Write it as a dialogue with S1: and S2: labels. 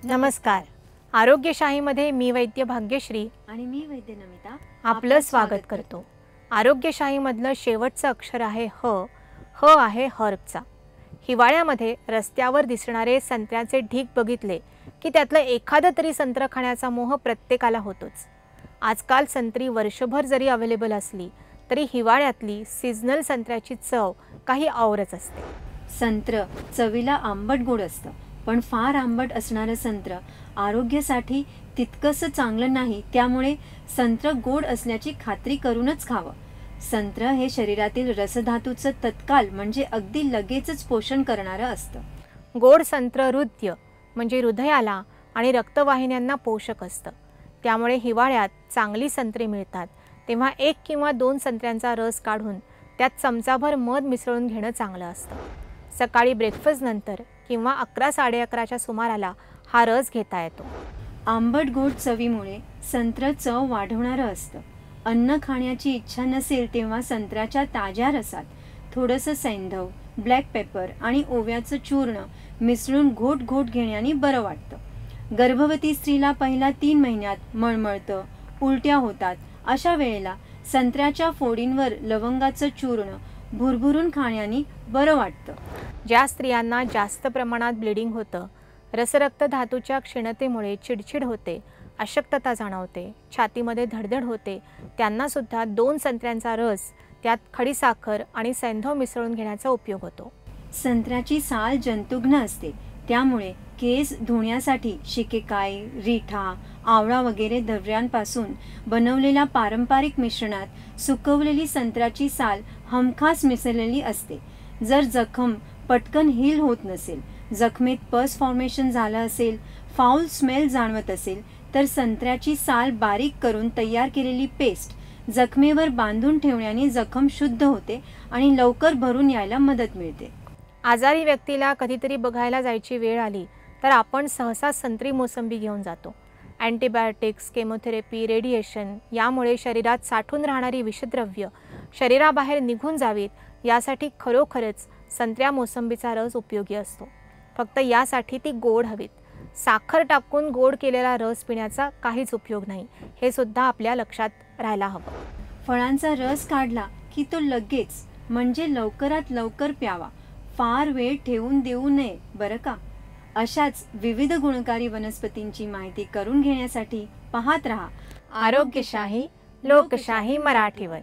S1: नमस्कार. आरोग्यशाहीमध्ये मी वैद्य भाग्यश्री
S2: आणि मी वैद्य नमिता
S1: आपलं स्वागत करतो. आरोग्यशाहीमधलं शेवटचं अक्षर आहे ह. ह आहे हर्बचा. हिवाळ्यामध्ये रस्त्यावर दिसणारे संत्र्याचे ढीग बघितले की त्यातलं एखादं तरी संत्र खाण्याचा मोह प्रत्येकाला होतोच. आजकाल संत्री वर्षभर जरी अवेलेबल असली तरी हिवाळ्यातली सीझनल संत्र्याची चव काही औरच असते.
S2: संत्र चवीला आंबट गोड असतं, पण फार आंबट असणारं संत्र आरोग्यासाठी तितकंसं चांगलं नाही. त्यामुळे संत्र गोड असण्याची खात्री करूनच खावं. संत्र हे शरीरातील रसधातूचं तत्काल म्हणजे अगदी लगेचच पोषण करणारं असतं.
S1: गोड संत्र हृदय म्हणजे हृदयाला आणि रक्तवाहिन्यांना पोषक असतं. त्यामुळे हिवाळ्यात चांगली संत्री मिळतात तेव्हा 1 किंवा 2 संत्र्यांचा रस काढून त्यात चमचाभर मध मिसळून घेणं चांगलं असतं. सकाळी ब्रेकफास्ट नंतर किंवा 11-11:30च्या सुमाराला हा रस घेता येतो.
S2: आंबट गोड चवीमुळे संत्र चव वाढवणारं असतं. अन्न खाण्याची इच्छा नसेल तेव्हा संत्र्याच्या ताज्या रसात थोडंसं सैंधव, ब्लॅक पेपर आणि ओव्याचं चूर्ण मिसळून घोट घोट घेण्याने बरं वाटतं. गर्भवती स्त्रीला पहिल्या 3 महिन्यात मळमळतं, उलट्या होतात, अशा वेळेला संत्र्याच्या फोडींवर लवंगाचं चूर्ण भुरभुरून खाण्याने बरं वाटतं.
S1: ज्या स्त्रियांना जास्त प्रमाणात ब्लिडिंग होतं, रसरक्त धातूच्या क्षीणतेमुळे चिडचिड होते, अशक्तता जाणवते, छातीमध्ये धडधड होते, त्यांना सुद्धा 2 संत्र्यांचा रस त्यात खडीसाखर आणि सैंधव मिसळून घेण्याचा उपयोग होतो.
S2: संत्र्याची साल जंतुघ्न असते, त्यामुळे केस धुण्यासाठी शिकेकाई, रिठा, आवळा वगैरे द्रव्यांपासून बनवलेल्या पारंपरिक मिश्रणात सुकवलेली संत्र्याची साल हमखास मिसळलेली असते. जर जखम पटकन हील होत नसेल, जखमेत पस फॉर्मेशन झालं असेल, फाऊल स्मेल जाणवत असेल तर संत्र्याची साल बारीक करून तयार केलेली पेस्ट जखमेवर बांधून ठेवण्याने जखम शुद्ध होते आणि लवकर भरून यायला मदत मिळते.
S1: आजारी व्यक्तीला कधीतरी बघायला जायची वेळ आली तर आपण सहसा संत्री मोसंबी घेऊन जातो. अँटीबायोटिक्स, केमोथेरपी, रेडिएशन यामुळे शरीरात साठून राहणारी विषद्रव्य शरीराबाहेर निघून जावीत यासाठी खरोखरच संत्र्या मोसंबीचा रस उपयोगी असतो. फक्त यासाठी ती गोड हवीत. साखर टाकून गोड केलेला रस पिण्याचा काहीच उपयोग नाही, हे सुद्धा आपल्या लक्षात राहायला हवं.
S2: फळांचा रस काढला की तो लगेच म्हणजे लवकरात लवकर प्यावा. फार वेळ ठेवून देऊ नये बरं का. अशाच विविध गुणकारी वनस्पतींची माहिती करून घेण्यासाठी पाहत रहा
S1: आरोग्यशाही लोकशाही मराठीवर.